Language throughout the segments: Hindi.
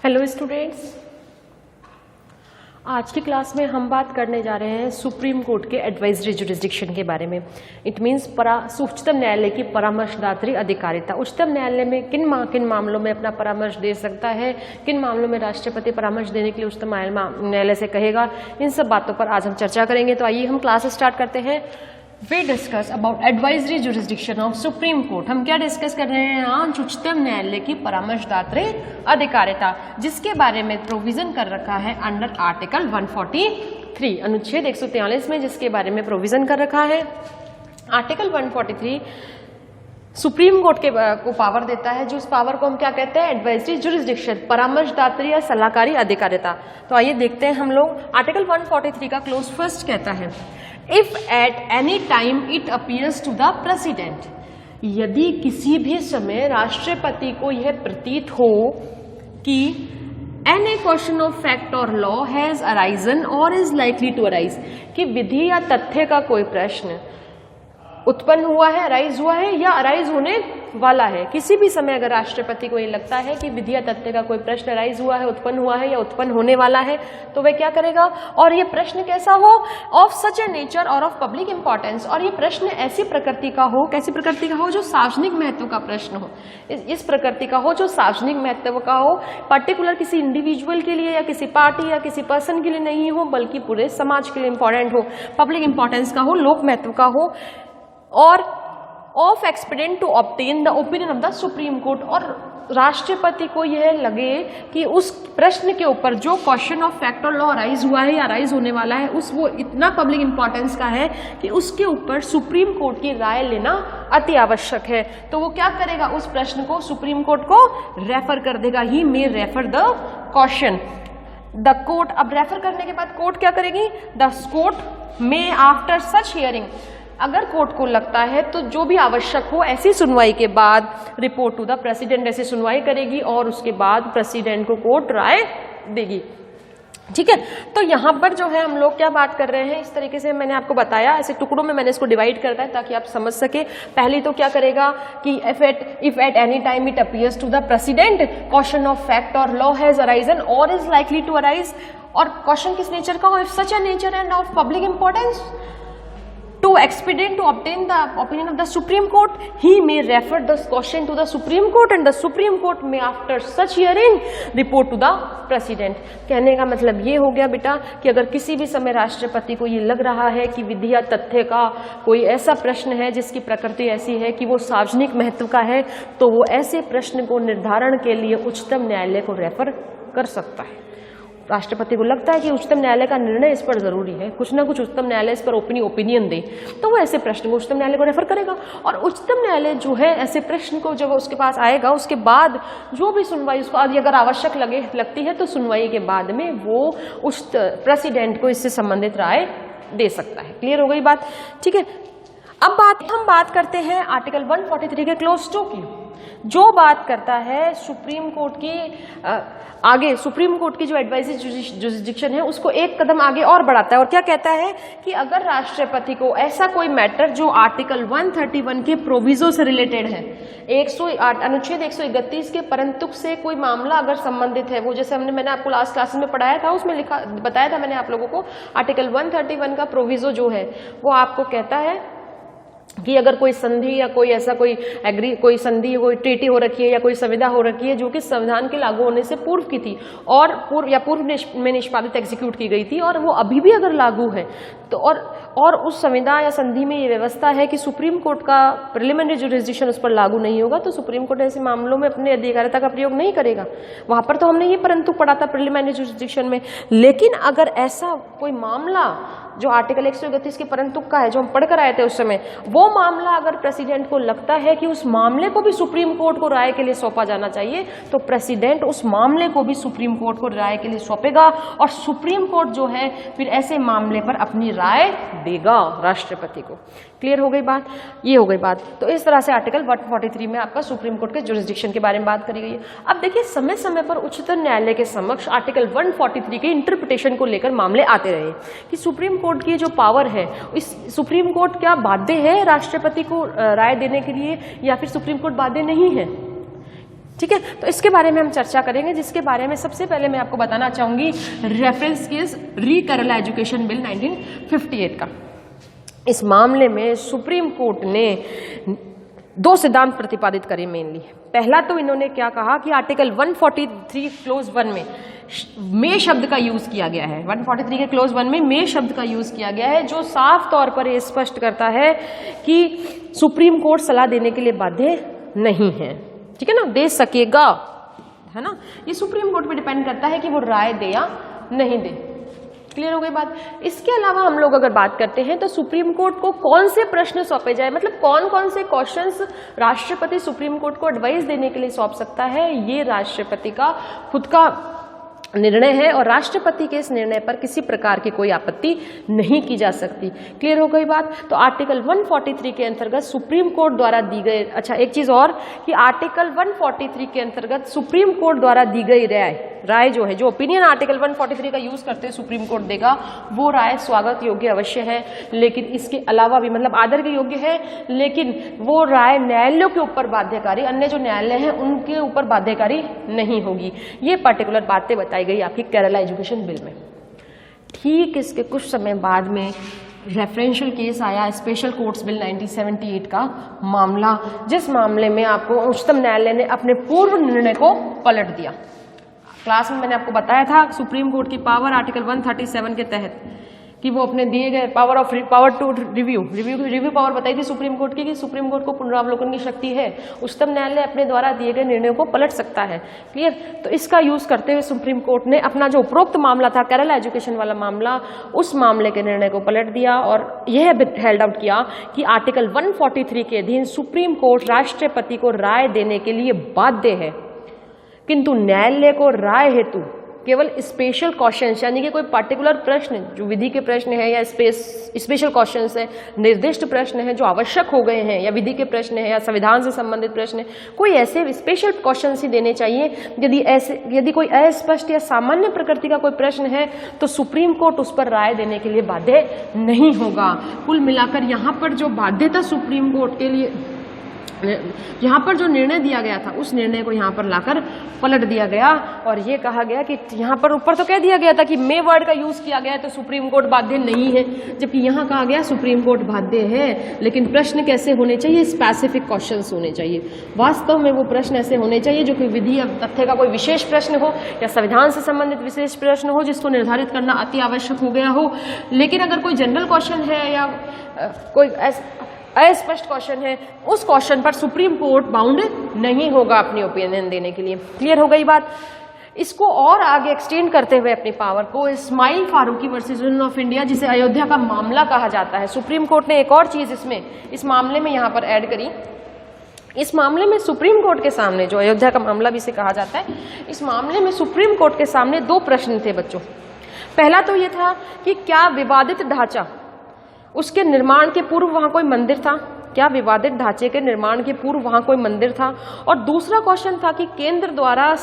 हेलो स्टूडेंट्स, आज की क्लास में हम बात करने जा रहे हैं सुप्रीम कोर्ट के एडवाइजरी जुरिस्डिक्शन के बारे में। इट मीन्स उच्चतम न्यायालय की परामर्शदात्री अधिकारिता। उच्चतम न्यायालय में किन मामलों में अपना परामर्श दे सकता है, किन मामलों में राष्ट्रपति परामर्श देने के लिए उच्चतम न्यायालय से कहेगा, इन सब बातों पर आज हम चर्चा करेंगे। तो आइए हम क्लास स्टार्ट करते हैं। We discuss about advisory jurisdiction of supreme court. हम क्या डिस्कस कर रहे हैं आज? उच्चतम न्यायालय की परामर्शदात्री अधिकारिता, जिसके बारे में प्रोविजन कर रखा है अंडर आर्टिकल 143, अनुच्छेद 143 में, जिसके बारे में प्रोविजन कर रखा है। आर्टिकल 143 सुप्रीम कोर्ट को पावर देता है, जो उस पावर को हम क्या कहते हैं? एडवाइजरी जुरिस्डिक्शन, परामर्शदात्री या सलाहकारी अधिकारिता। तो आइए देखते हैं हम लोग। आर्टिकल 143 का क्लोज फर्स्ट कहता है, if at any time it appears to the president, यदि किसी भी समय राष्ट्रपति को यह प्रतीत हो कि एनी क्वेश्चन ऑफ फैक्ट और लॉ हैज अराइजन और इज लाइकली टू अराइज, कि विधि या तथ्य का कोई प्रश्न उत्पन्न हुआ है, अराइज हुआ है या अराइज होने वाला है। किसी भी समय अगर राष्ट्रपति को ये लगता है कि विधि या तथ्य का कोई प्रश्न अराइज हुआ है, उत्पन्न हुआ है या उत्पन्न होने वाला है, तो वह क्या करेगा? और ये प्रश्न कैसा हो? ऑफ सच ए नेचर और ऑफ पब्लिक इंपॉर्टेंस, और ये प्रश्न ऐसी प्रकृति का हो, कैसी प्रकृति का हो? जो सार्वजनिक महत्व का प्रश्न हो, इस प्रकृति का हो जो सार्वजनिक महत्व का हो। पर्टिकुलर किसी इंडिविजुअल के लिए या किसी पार्टी या किसी पर्सन के लिए नहीं हो, बल्कि पूरे समाज के लिए इंपॉर्टेंट हो, पब्लिक इंपॉर्टेंस का हो, लोक महत्व का हो। और of expedient to obtain the opinion of the supreme court, और राष्ट्रपति को यह लगे कि उस प्रश्न के ऊपर जो क्वेश्चन ऑफ फैक्ट और लॉ अराइज हुआ है या अराइज होने वाला है, वो इतना पब्लिक इंपॉर्टेंस का है कि उसके ऊपर सुप्रीम कोर्ट की राय लेना अति आवश्यक है। तो वो क्या करेगा? उस प्रश्न को सुप्रीम कोर्ट को रेफर कर देगा। He may refer the question the court. अब रेफर करने के बाद कोर्ट क्या करेगी? The court may after such hearing, अगर कोर्ट को लगता है तो जो भी आवश्यक हो ऐसी सुनवाई के बाद रिपोर्ट टू द प्रेसिडेंट, ऐसी सुनवाई करेगी और उसके बाद प्रेसिडेंट को कोर्ट राय देगी। ठीक है, तो यहाँ पर जो है हम लोग क्या बात कर रहे हैं, इस तरीके से मैंने आपको बताया, ऐसे टुकड़ों में मैंने इसको डिवाइड कर रहा है ताकि आप समझ सके। पहले तो क्या करेगा कि if at any time it appears to the president question of fact और लॉ हैज अराइजन और इज लाइकली टू अराइज, और क्वेश्चन किस नेचर का हो? If such a nature and of public importance to expedient to obtain the opinion of the Supreme Court, he may refer the question to the Supreme Court and the Supreme Court may after such hearing report to the President। कहने का मतलब ये हो गया बेटा कि अगर किसी भी समय राष्ट्रपति को ये लग रहा है कि विधि या तथ्य का कोई ऐसा प्रश्न है जिसकी प्रकृति ऐसी है कि वो सार्वजनिक महत्व का है, तो वो ऐसे प्रश्न को निर्धारण के लिए उच्चतम न्यायालय को रेफर कर सकता है। राष्ट्रपति को लगता है कि उच्चतम न्यायालय का निर्णय इस पर जरूरी है, कुछ ना कुछ उच्चतम न्यायालय इस पर ओपिनियन दे, तो वो ऐसे प्रश्न को उच्चतम न्यायालय को रेफर करेगा। और उच्चतम न्यायालय जो है ऐसे प्रश्न को जब उसके पास आएगा, उसके बाद जो भी सुनवाई उसको अगर आवश्यक लगती है तो सुनवाई के बाद में वो उस प्रेसिडेंट को इससे संबंधित राय दे सकता है। क्लियर हो गई बात? ठीक है, अब हम बात करते हैं आर्टिकल 143 के क्लोज 2 की, जो बात करता है सुप्रीम कोर्ट की आगे सुप्रीम कोर्ट की जो एडवाइजरी जुरिस्डिक्शन है उसको एक कदम आगे और बढ़ाता है। और क्या कहता है कि अगर राष्ट्रपति को ऐसा कोई मैटर जो आर्टिकल 131 के प्रोविजो से रिलेटेड है, 108 अनुच्छेद 131 के परंतुक से कोई मामला अगर संबंधित है, वो जैसे मैंने आपको लास्ट क्लास में पढ़ाया था, उसमें बताया था मैंने आप लोगों को, आर्टिकल 131 का प्रोविजो जो है वो आपको कहता है कि अगर कोई संधि या कोई ऐसा कोई संधि, कोई ट्रीटी हो रखी है या कोई संविदा हो रखी है जो कि संविधान के लागू होने से पूर्व की थी और पूर्व में निष्पादित एग्जीक्यूट की गई थी और वो अभी भी अगर लागू है, तो और उस संविदा या संधि में ये व्यवस्था है कि सुप्रीम कोर्ट का प्रिलिमिनरी जुरिस्डिक्शन उस पर लागू नहीं होगा, तो सुप्रीम कोर्ट ऐसे मामलों में अपनी अधिकारिता का प्रयोग नहीं करेगा। वहां पर तो हमने ये परंतु पढ़ा था प्रिलिमिनरी जुरिस्डिक्शन में। लेकिन अगर ऐसा कोई मामला जो आर्टिकल 131 के परंतुक का है, जो हम पढ़कर आए थे उस समय, वो मामला अगर प्रेसिडेंट को लगता है कि उस मामले को भी सुप्रीम कोर्ट को राय के लिए सौंपा जाना चाहिए, तो प्रेसिडेंट उस मामले को भी सुप्रीम कोर्ट को राय के लिए सौंपेगा और सुप्रीम कोर्ट जो है फिर ऐसे मामले पर अपनी राय देगा राष्ट्रपति को। क्लियर हो गई बात? ये हो गई बात। तो इस तरह से आर्टिकल 143 में आपका सुप्रीम कोर्ट के जुरिस्डिक्शन के बारे में बात करी गई है। अब देखिए, समय समय पर उच्चतम न्यायालय के समक्ष आर्टिकल 143 के इंटरप्रिटेशन को लेकर मामले आते रहे कि सुप्रीम कोर्ट की जो पावर है, इस सुप्रीम कोर्ट क्या बाध्य है राष्ट्रपति को राय देने के लिए या फिर सुप्रीम कोर्ट बाध्य नहीं है। ठीक है, तो इसके बारे में हम चर्चा करेंगे, जिसके बारे में सबसे पहले मैं आपको बताना चाहूंगी रेफरेंस केस री केरला एजुकेशन बिल 1958 का। इस मामले में सुप्रीम कोर्ट ने 2 सिद्धांत प्रतिपादित करे मेनली। पहला तो इन्होंने क्या कहा कि आर्टिकल 143 क्लोज 1 में शब्द का यूज किया गया है। 143 के क्लोज 1 में मे शब्द का यूज किया गया है, जो साफ तौर पर ये स्पष्ट करता है कि सुप्रीम कोर्ट सलाह देने के लिए बाध्य नहीं है। ठीक है ना, दे सकेगा, है ना, ये सुप्रीम कोर्ट पे डिपेंड करता है कि वो राय दे या नहीं दे। क्लियर हो गई बात। इसके अलावा हम लोग अगर बात करते हैं तो सुप्रीम कोर्ट को कौन से प्रश्न सौंपे जाए, मतलब कौन कौन से क्वेश्चंस राष्ट्रपति सुप्रीम कोर्ट को एडवाइस देने के लिए सौंप सकता है, ये राष्ट्रपति का खुद का निर्णय है और राष्ट्रपति के इस निर्णय पर किसी प्रकार की कोई आपत्ति नहीं की जा सकती। क्लियर हो गई बात। तो आर्टिकल 143 के अंतर्गत सुप्रीम कोर्ट द्वारा दी गई, अच्छा एक चीज और कि आर्टिकल 143 के अंतर्गत सुप्रीम कोर्ट द्वारा दी गई राय जो है, जो ओपिनियन आर्टिकल 143 का यूज करते हुए सुप्रीम कोर्ट देगा, वो राय स्वागत योग्य अवश्य है, लेकिन इसके अलावा भी मतलब आदर के योग्य है, लेकिन वो राय न्यायालयों के ऊपर बाध्यकारी, अन्य जो न्यायालय हैं उनके ऊपर बाध्यकारी नहीं होगी। ये पर्टिकुलर बातें बताई गई आपकी केरला एजुकेशन बिल में। ठीक इसके कुछ समय बाद में रेफरेंशियल केस आया स्पेशल कोर्ट्स बिल 1978 का मामला, जिस मामले में आपको उच्चतम न्यायालय ने अपने पूर्व निर्णय को पलट दिया। क्लास में मैंने आपको बताया था सुप्रीम कोर्ट की पावर आर्टिकल 137 के तहत कि वो अपने दिए गए पावर टू रिव्यू पावर बताई थी सुप्रीम कोर्ट की कि सुप्रीम कोर्ट को पुनरावलोकन की शक्ति है, उच्चतम न्यायालय अपने द्वारा दिए गए निर्णयों को पलट सकता है। क्लियर। तो इसका यूज करते हुए सुप्रीम कोर्ट ने अपना जो उपरोक्त मामला था केरला एजुकेशन वाला मामला, उस मामले के निर्णय को पलट दिया और यह हेल्ड आउट किया कि आर्टिकल 143 के अधीन सुप्रीम कोर्ट राष्ट्रपति को राय देने के लिए बाध्य है, किंतु न्यायालय को राय हेतु केवल स्पेशल क्वेश्चंस यानी कि कोई पर्टिकुलर प्रश्न जो विधि के प्रश्न है या स्पेशल क्वेश्चंस है, निर्दिष्ट प्रश्न है जो आवश्यक हो गए हैं, या विधि के प्रश्न है या संविधान से संबंधित प्रश्न है, कोई ऐसे स्पेशल क्वेश्चंस ही देने चाहिए। यदि कोई अस्पष्ट या सामान्य प्रकृति का कोई प्रश्न है तो सुप्रीम कोर्ट उस पर राय देने के लिए बाध्य नहीं होगा। कुल मिलाकर यहाँ पर जो बाध्यता सुप्रीम कोर्ट के लिए, यहाँ पर जो निर्णय दिया गया था उस निर्णय को यहाँ पर लाकर पलट दिया गया और ये कहा गया कि यहाँ पर ऊपर तो कह दिया गया था कि मे वर्ड का यूज किया गया है तो सुप्रीम कोर्ट बाध्य नहीं है, जबकि यहाँ कहा गया सुप्रीम कोर्ट बाध्य है, लेकिन प्रश्न कैसे होने चाहिए, स्पेसिफिक क्वेश्चंस होने चाहिए। वास्तव में वो प्रश्न ऐसे होने चाहिए जो कि विधि या तथ्य का कोई विशेष प्रश्न हो या संविधान से संबंधित विशेष प्रश्न हो जिसको निर्धारित करना अति आवश्यक हो गया हो। लेकिन अगर कोई जनरल क्वेश्चन है या कोई अस्पष्ट क्वेश्चन है, उस क्वेश्चन पर सुप्रीम कोर्ट बाउंड नहीं होगा अपनी ओपिनियन देने के लिए। क्लियर हो गई बात। इसको और आगे एक्सटेंड करते हुए अपनी पावर को Ismail Faruqui versus union of India, जिसे अयोध्या का मामला कहा जाता है, सुप्रीम कोर्ट ने एक और चीज इस मामले में यहाँ पर ऐड करी। इस मामले में सुप्रीम कोर्ट के सामने, जो अयोध्या का मामला भी इसे कहा जाता है, इस मामले में सुप्रीम कोर्ट के सामने 2 प्रश्न थे बच्चों। पहला तो ये था कि क्या विवादित ढांचा, उसके निर्माण के पूर्व वहां कोई मंदिर था, क्या विवादित ढांचे के निर्माण के पूर्व वहां कोई मंदिर था। और दूसरा क्वेश्चन था कि केंद्र द्वारा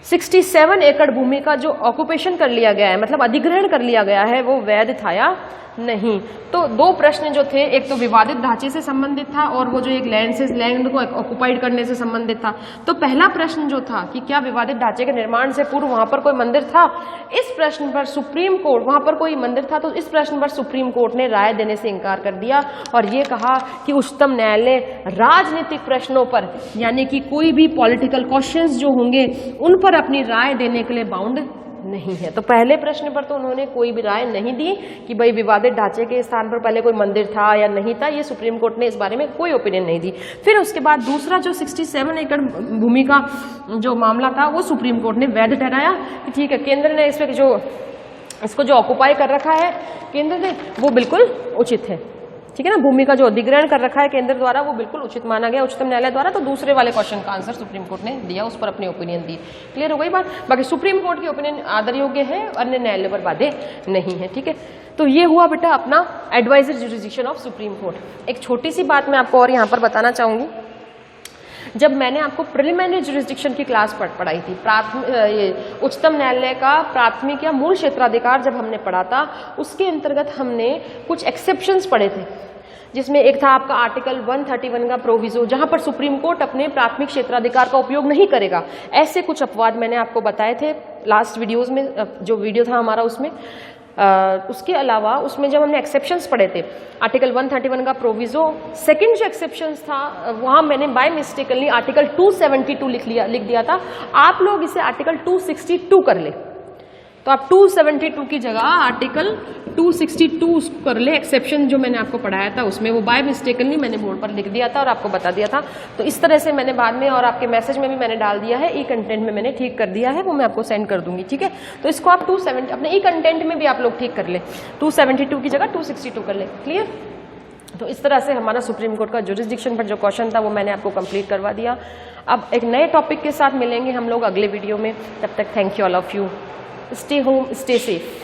67 एकड़ भूमि का जो ऑक्यूपेशन कर लिया गया है, मतलब अधिग्रहण कर लिया गया है, वो वैध था या नहीं। तो 2 प्रश्न जो थे, एक तो विवादित ढांचे से संबंधित था और वो जो एक लैंड को ऑक्युपाइड करने से संबंधित था। तो पहला प्रश्न जो था कि क्या विवादित ढांचे के निर्माण से पूर्व वहां पर कोई मंदिर था, इस प्रश्न पर सुप्रीम कोर्ट, वहां पर कोई मंदिर था तो इस प्रश्न पर सुप्रीम कोर्ट ने राय देने से इनकार कर दिया और ये कहा कि उच्चतम न्यायालय राजनीतिक प्रश्नों पर, यानी कि कोई भी पॉलिटिकल क्वेश्चंस जो होंगे उन पर अपनी राय देने के लिए बाउंड नहीं है। तो पहले प्रश्न पर तो उन्होंने कोई भी राय नहीं दी कि भाई विवादित ढांचे के स्थान पर पहले कोई मंदिर था या नहीं था, ये सुप्रीम कोर्ट ने इस बारे में कोई ओपिनियन नहीं दी। फिर उसके बाद दूसरा जो 67 एकड़ भूमि का जो मामला था वो सुप्रीम कोर्ट ने वैध ठहराया कि ठीक है, केंद्र ने इसको जो ऑक्युपाई कर रखा है केंद्र ने, वो बिल्कुल उचित है। ठीक है ना, भूमि का जो अधिग्रहण कर रखा है केंद्र द्वारा वो बिल्कुल उचित माना गया उच्चतम न्यायालय द्वारा। तो दूसरे वाले क्वेश्चन का आंसर सुप्रीम कोर्ट ने दिया, उस पर अपनी ओपिनियन दी। क्लियर हो गई बात। बाकी सुप्रीम कोर्ट की ओपिनियन आदर योग्य है, अन्य न्यायालय पर बाध्य नहीं है। ठीक है, तो ये हुआ बेटा अपना advisor jurisdiction of supreme court. एक छोटी सी बात मैं आपको और यहाँ पर बताना चाहूंगी। जब मैंने आपको प्रिलिमिनरी जुरिसडिक्शन की क्लास पढ़ाई थी, उच्चतम न्यायालय का प्राथमिक या मूल क्षेत्राधिकार जब हमने पढ़ा था, उसके अंतर्गत हमने कुछ एक्सेप्शंस पढ़े थे। जिसमें एक था आपका आर्टिकल 131 का प्रोविजो, जहां पर सुप्रीम कोर्ट अपने प्राथमिक क्षेत्राधिकार का उपयोग नहीं करेगा। ऐसे कुछ अपवाद मैंने आपको बताए थे लास्ट वीडियोस में, जो वीडियो था हमारा उसमें। उसके अलावा उसमें जब हमने एक्सेप्शंस पढ़े थे, आर्टिकल 131 का प्रोविजो, सेकंड जो एक्सेप्शंस था वहां मैंने बाय मिस्टेकली आर्टिकल 272 लिख दिया था। आप लोग इसे आर्टिकल 262 कर ले, तो आप 272 की जगह आर्टिकल 262 कर ले। एक्सेप्शन जो मैंने आपको पढ़ाया था उसमें वो बाय मिस्टेकली मैंने बोर्ड पर लिख दिया था और आपको बता दिया था। तो इस तरह से मैंने बाद में और आपके मैसेज में भी मैंने डाल दिया है, ई कंटेंट में मैंने ठीक कर दिया है, वो मैं आपको सेंड कर दूंगी, ठीक है। तो इसको आप 270 अपने ई कंटेंट में भी आप लोग ठीक कर ले, 272 की जगह 262 कर ले। क्लियर? तो इस तरह से हमारा सुप्रीम कोर्ट का जुरिस्डिक्शन पर जो क्वेश्चन था वो मैंने आपको कंप्लीट करवा दिया। अब एक नए टॉपिक के साथ मिलेंगे हम लोग अगले वीडियो में। तब तक thank you all of you. Stay home, stay safe.